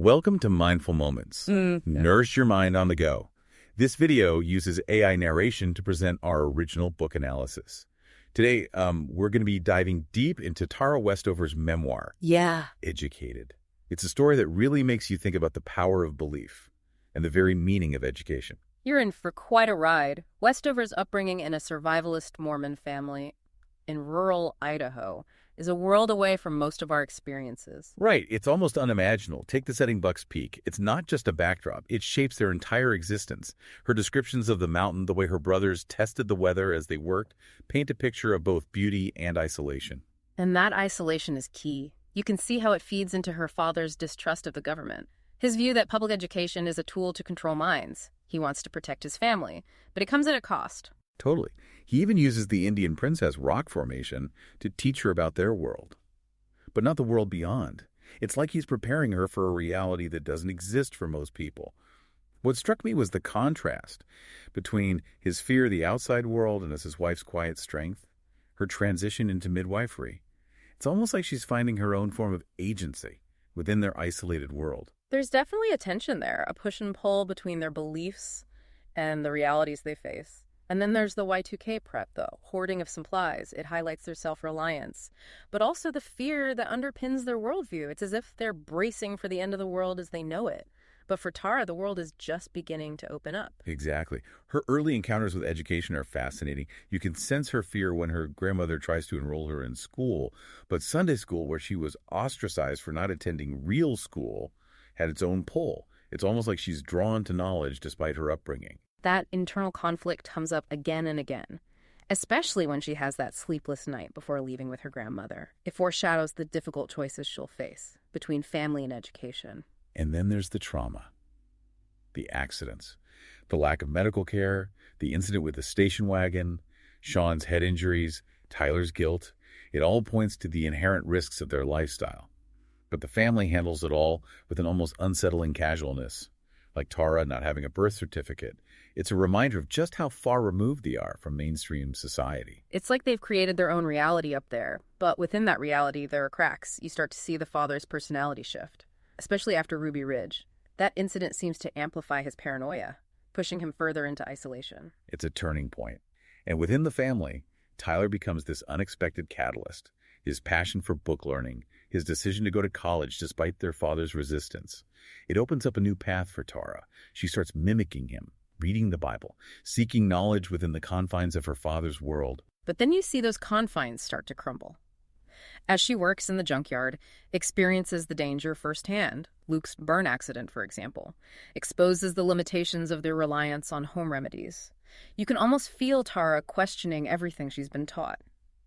Welcome to Mindful Moments. Nourish your mind on the go. This video uses AI narration to present our original book analysis. Today, we're going to be diving deep into Tara Westover's memoir, Educated. It's a story that really makes you think about the power of belief and the very meaning of education. You're in for quite a ride. Westover's upbringing in a survivalist Mormon family in rural Idaho is a world away from most of our experiences. Right. It's almost unimaginable. Take the setting Buck's Peak. It's not just a backdrop. It shapes their entire existence. Her descriptions of the mountain, the way her brothers tested the weather as they worked, paint a picture of both beauty and isolation. And that isolation is key. You can see how it feeds into her father's distrust of the government. His view that public education is a tool to control minds. He wants to protect his family, but it comes at a cost. Totally. He even uses the Indian princess rock formation to teach her about their world. But not the world beyond. It's like he's preparing her for a reality that doesn't exist for most people. What struck me was the contrast between his fear of the outside world and his wife's quiet strength, her transition into midwifery. It's almost like she's finding her own form of agency within their isolated world. There's definitely a tension there, a push and pull between their beliefs and the realities they face. And then there's the Y2K prep, though, hoarding of supplies. It highlights their self-reliance, but also the fear that underpins their worldview. It's as if they're bracing for the end of the world as they know it. But for Tara, the world is just beginning to open up. Exactly. Her early encounters with education are fascinating. You can sense her fear when her grandmother tries to enroll her in school. But Sunday school, where she was ostracized for not attending real school, had its own pull. It's almost like she's drawn to knowledge despite her upbringing. That internal conflict comes up again and again, especially when she has that sleepless night before leaving with her grandmother. It foreshadows the difficult choices she'll face between family and education. And then there's the trauma, the accidents, the lack of medical care, the incident with the station wagon, Sean's head injuries, Tyler's guilt. It all points to the inherent risks of their lifestyle. But the family handles it all with an almost unsettling casualness, like Tara not having a birth certificate. It's a reminder of just how far removed they are from mainstream society. It's like they've created their own reality up there, but within that reality, there are cracks. You start to see the father's personality shift, especially after Ruby Ridge. That incident seems to amplify his paranoia, pushing him further into isolation. It's a turning point. And within the family, Tyler becomes this unexpected catalyst. His passion for book learning, his decision to go to college despite their father's resistance. It opens up a new path for Tara. She starts mimicking him, reading the Bible, seeking knowledge within the confines of her father's world. But then you see those confines start to crumble. As she works in the junkyard, experiences the danger firsthand. Luke's burn accident, for example, exposes the limitations of their reliance on home remedies. You can almost feel Tara questioning everything she's been taught.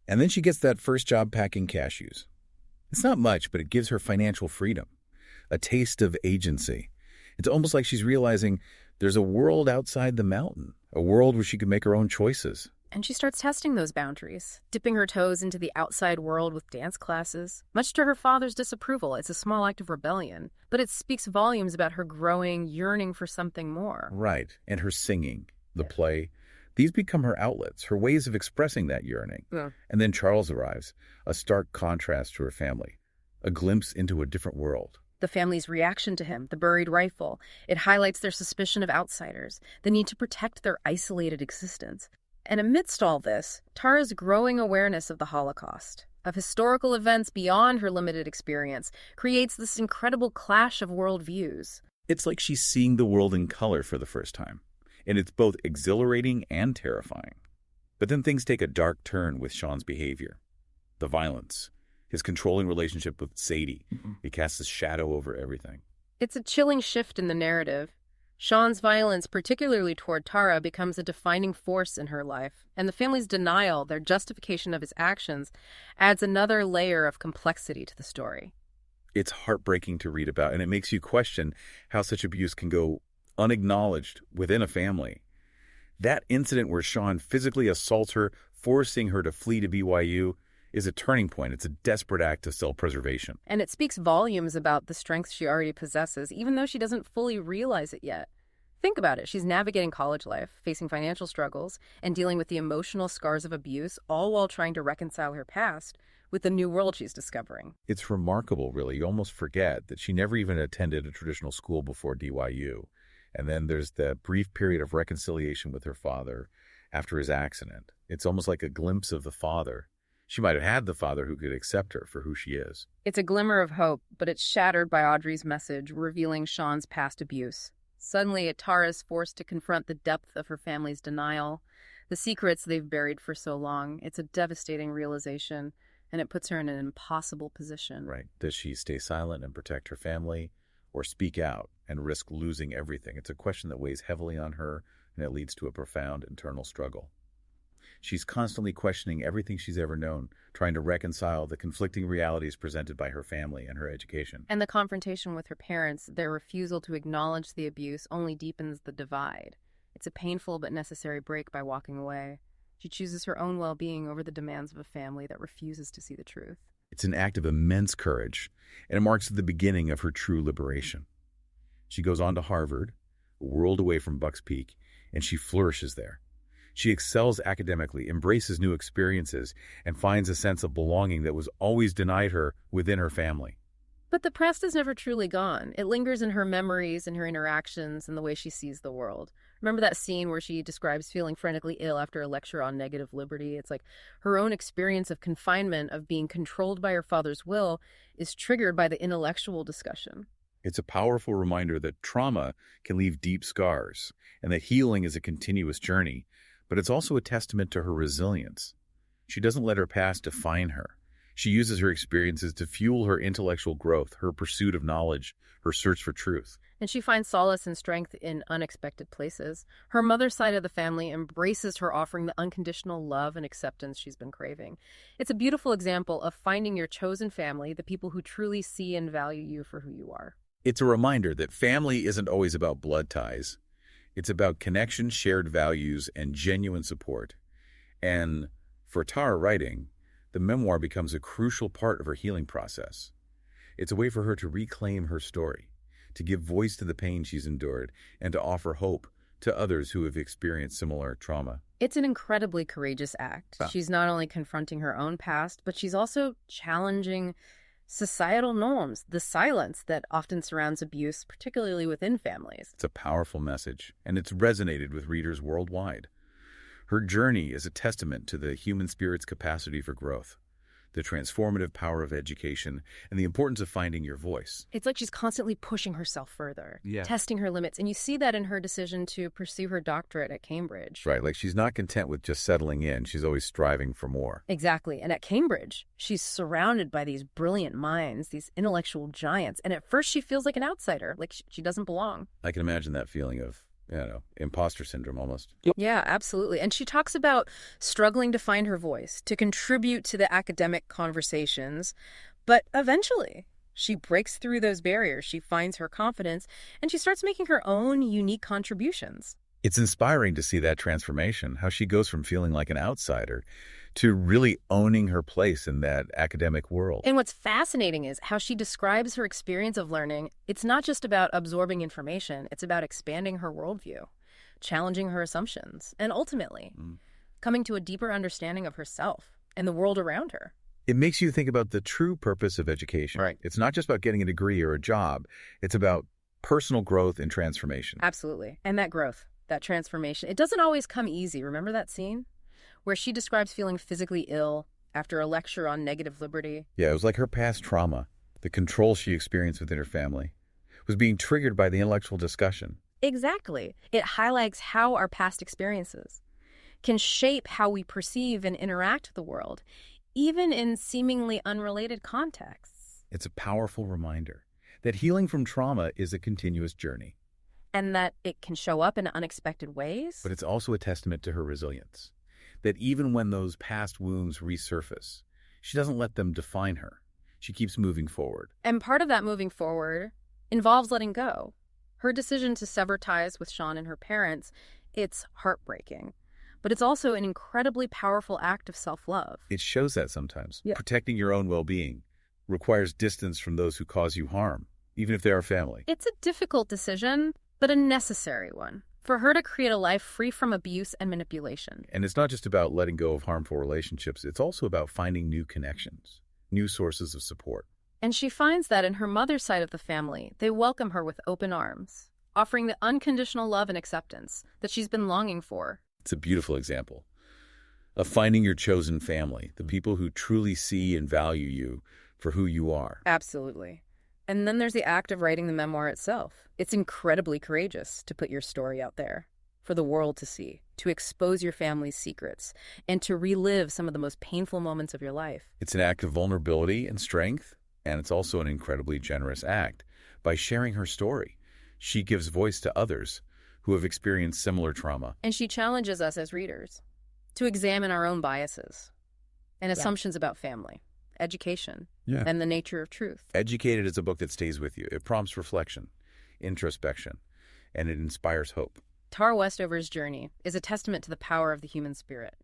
And then she gets that first job packing cashews. It's not much, but it gives her financial freedom, a taste of agency. It's almost like she's realizing there's a world outside the mountain, a world where she can make her own choices. And she starts testing those boundaries, dipping her toes into the outside world with dance classes. Much to her father's disapproval, it's a small act of rebellion, but it speaks volumes about her growing yearning for something more. Right, and her singing, the play. These become her outlets, her ways of expressing that yearning. And then Charles arrives, a stark contrast to her family, a glimpse into a different world. The family's reaction to him, the buried rifle, it highlights their suspicion of outsiders, the need to protect their isolated existence. And amidst all this, Tara's growing awareness of the Holocaust, of historical events beyond her limited experience, creates this incredible clash of worldviews. It's like she's seeing the world in color for the first time. And it's both exhilarating and terrifying. But then things take a dark turn with Sean's behavior. The violence, his controlling relationship with Sadie. It casts a shadow over everything. It's a chilling shift in the narrative. Sean's violence, particularly toward Tara, becomes a defining force in her life. And the family's denial, their justification of his actions, adds another layer of complexity to the story. It's heartbreaking to read about, and it makes you question how such abuse can go unacknowledged within a family. That incident where Sean physically assaults her, forcing her to flee to BYU, is a turning point. It's a desperate act of self-preservation. And it speaks volumes about the strength she already possesses, even though she doesn't fully realize it yet. Think about it. She's navigating college life, facing financial struggles, and dealing with the emotional scars of abuse, all while trying to reconcile her past with the new world she's discovering. It's remarkable, really. You almost forget that she never even attended a traditional school before DYU. And then there's the brief period of reconciliation with her father after his accident. It's almost like a glimpse of the father. She might have had the father who could accept her for who she is. It's a glimmer of hope, but it's shattered by Audrey's message revealing Sean's past abuse. Suddenly, Tara is forced to confront the depth of her family's denial, the secrets they've buried for so long. It's a devastating realization, and it puts her in an impossible position. Right. Does she stay silent and protect her family, or speak out and risk losing everything? It's a question that weighs heavily on her, and it leads to a profound internal struggle. She's constantly questioning everything she's ever known, trying to reconcile the conflicting realities presented by her family and her education. And the confrontation with her parents, their refusal to acknowledge the abuse, only deepens the divide. It's a painful but necessary break by walking away. She chooses her own well-being over the demands of a family that refuses to see the truth. It's an act of immense courage, and it marks the beginning of her true liberation. She goes on to Harvard, a world away from Buck's Peak, and she flourishes there. She excels academically, embraces new experiences, and finds a sense of belonging that was always denied her within her family. But the past is never truly gone. It lingers in her memories and her interactions and the way she sees the world. Remember that scene where she describes feeling frantically ill after a lecture on negative liberty? It's like her own experience of confinement, of being controlled by her father's will, is triggered by the intellectual discussion. It's a powerful reminder that trauma can leave deep scars and that healing is a continuous journey, but it's also a testament to her resilience. She doesn't let her past define her. She uses her experiences to fuel her intellectual growth, her pursuit of knowledge, her search for truth. And she finds solace and strength in unexpected places. Her mother's side of the family embraces her, offering the unconditional love and acceptance she's been craving. It's a beautiful example of finding your chosen family, the people who truly see and value you for who you are. It's a reminder that family isn't always about blood ties. It's about connection, shared values, and genuine support. And for Tara writing, the memoir becomes a crucial part of her healing process. It's a way for her to reclaim her story, to give voice to the pain she's endured, and to offer hope to others who have experienced similar trauma. It's an incredibly courageous act. Wow. She's not only confronting her own past, but she's also challenging societal norms, the silence that often surrounds abuse, particularly within families. It's a powerful message, and it's resonated with readers worldwide. Her journey is a testament to the human spirit's capacity for growth, the transformative power of education, and the importance of finding your voice. It's like she's constantly pushing herself further, Yeah. testing her limits. And you see that in her decision to pursue her doctorate at Cambridge. Right, like she's not content with just settling in. She's always striving for more. Exactly. And at Cambridge, she's surrounded by these brilliant minds, these intellectual giants. And at first she feels like an outsider, like she doesn't belong. I can imagine that feeling of, imposter syndrome almost. Yeah, absolutely. And she talks about struggling to find her voice, to contribute to the academic conversations. But eventually, she breaks through those barriers. She finds her confidence, and she starts making her own unique contributions. It's inspiring to see that transformation, how she goes from feeling like an outsider to really owning her place in that academic world. And what's fascinating is how she describes her experience of learning. It's not just about absorbing information. It's about expanding her worldview, challenging her assumptions, and ultimately coming to a deeper understanding of herself and the world around her. It makes you think about the true purpose of education. Right. It's not just about getting a degree or a job. It's about personal growth and transformation. Absolutely. And that growth, that transformation, it doesn't always come easy. Remember that scene where she describes feeling physically ill after a lecture on negative liberty? Yeah, it was like her past trauma, the control she experienced within her family, was being triggered by the intellectual discussion. Exactly. It highlights how our past experiences can shape how we perceive and interact with the world, even in seemingly unrelated contexts. It's a powerful reminder that healing from trauma is a continuous journey. And that it can show up in unexpected ways. But it's also a testament to her resilience, that even when those past wounds resurface, she doesn't let them define her. She keeps moving forward. And part of that moving forward involves letting go. Her decision to sever ties with Sean and her parents, it's heartbreaking. But it's also an incredibly powerful act of self-love. It shows that sometimes. Yeah. Protecting your own well-being requires distance from those who cause you harm, even if they are family. It's a difficult decision, but a necessary one for her to create a life free from abuse and manipulation. And it's not just about letting go of harmful relationships, it's also about finding new connections, new sources of support. And she finds that in her mother's side of the family, they welcome her with open arms, offering the unconditional love and acceptance that she's been longing for. It's a beautiful example of finding your chosen family, the people who truly see and value you for who you are. Absolutely. And then there's the act of writing the memoir itself. It's incredibly courageous to put your story out there for the world to see, to expose your family's secrets, and to relive some of the most painful moments of your life. It's an act of vulnerability and strength, and it's also an incredibly generous act. By sharing her story, she gives voice to others who have experienced similar trauma. And she challenges us as readers to examine our own biases and assumptions about family, education, and the nature of truth. Educated is a book that stays with you. It prompts reflection, introspection, and it inspires hope. Tara Westover's journey is a testament to the power of the human spirit,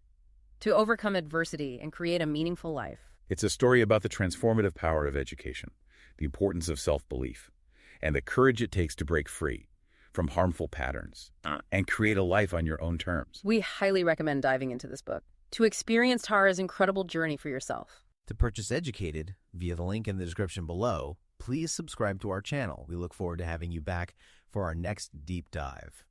to overcome adversity and create a meaningful life. It's a story about the transformative power of education, the importance of self-belief, and the courage it takes to break free from harmful patterns and create a life on your own terms. We highly recommend diving into this book to experience Tara's incredible journey for yourself. To purchase Educated via the link in the description below, please subscribe to our channel. We look forward to having you back for our next deep dive.